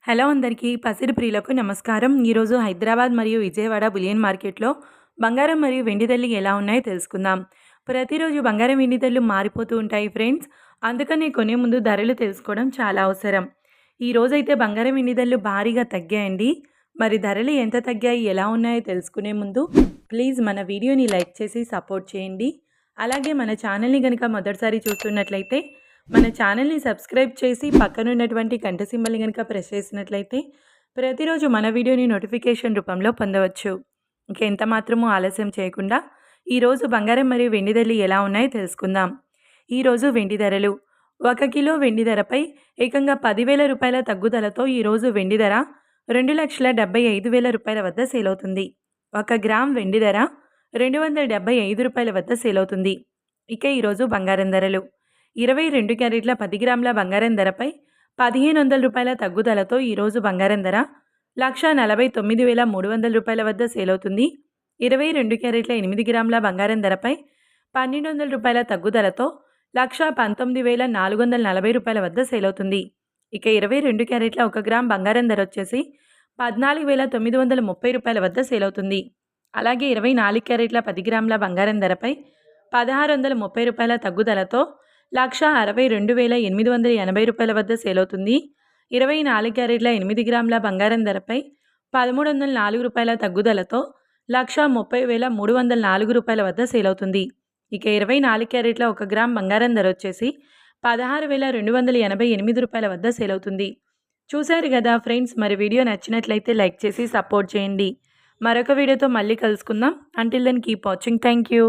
Hello అందరికీ పసిడి ప్రియులకు నమస్కారం. ఈరోజు హైదరాబాద్ మరియు విజయవాడ బులియన్ మార్కెట్లో బంగారం మరియు వెండి ధరలు ఎలా ఉన్నాయో తెలుసుకుందాం. ప్రతిరోజు బంగారం వెండి ధరలు మారిపోతూ ఉంటాయి ఫ్రెండ్స్. అందుకని కొనే ముందు ధరలు తెలుసుకోవడం చాలా అవసరం. ఈ రోజైతే బంగారం వెండి ధరలు భారీగా తగ్గాయండి. మరి ధరలు ఎంత తగ్గాయి, ఎలా ఉన్నాయో తెలుసుకునే ముందు ప్లీజ్ మన వీడియోని లైక్ చేసి సపోర్ట్ చేయండి. అలాగే మన ఛానల్ని కనుక మొదటిసారి చూస్తున్నట్లయితే మన ఛానల్ని సబ్స్క్రైబ్ చేసి పక్కనున్నటువంటి గంట సింబల్ని కనుక ప్రెస్ చేసినట్లయితే ప్రతిరోజు మన వీడియోని నోటిఫికేషన్ రూపంలో పొందవచ్చు. ఇంకెంత మాత్రమూ ఆలస్యం చేయకుండా ఈరోజు బంగారం మరియు వెండి ధరలు ఎలా ఉన్నాయో తెలుసుకుందాం. ఈరోజు వెండి ధరలు 1 కిలో వెండి ధరపై ఏకంగా 10,000 రూపాయల తగ్గుదలతో ఈరోజు వెండి ధర 2,75,000 రూపాయల వద్ద సేల్ అవుతుంది. 1 గ్రామ్ వెండి ధర 275 రూపాయల వద్ద సేల్ అవుతుంది. ఇక ఈరోజు బంగారం ధరలు 22 క్యారెట్ల 10 గ్రాముల బంగారం ధరపై 1,500 రూపాయల తగ్గుదలతో ఈరోజు బంగారం ధర 1,49,300 రూపాయల వద్ద సేల్ అవుతుంది. 22 క్యారెట్ల 8 గ్రాముల బంగారం ధరపై 1,200 రూపాయల తగ్గుదలతో 1,19,440 రూపాయల వద్ద సేల్ అవుతుంది. ఇక 22 క్యారెట్ల 1 గ్రామ్ బంగారం ధర వచ్చేసి 14,930 రూపాయల వద్ద సేల్ అవుతుంది. అలాగే 24 క్యారెట్ల 10 గ్రాముల బంగారం ధరపై 1,630 రూపాయల తగ్గుదలతో 1,62,880 రూపాయల వద్ద సేల్ అవుతుంది. 24 క్యారెట్ల 8 గ్రాముల బంగారం ధరపై 1,304 రూపాయల తగ్గుదలతో 1,30,304 రూపాయల వద్ద సేల్ అవుతుంది. ఇక 24 క్యారెట్ల 1 గ్రామ్ బంగారం ధర వచ్చేసి 16,288 రూపాయల వద్ద సేల్ అవుతుంది. చూశారు కదా ఫ్రెండ్స్, మరి వీడియో నచ్చినట్లయితే లైక్ చేసి సపోర్ట్ చేయండి. మరొక వీడియోతో మళ్ళీ కలుసుకుందాం. Until then keep watching. Thank you.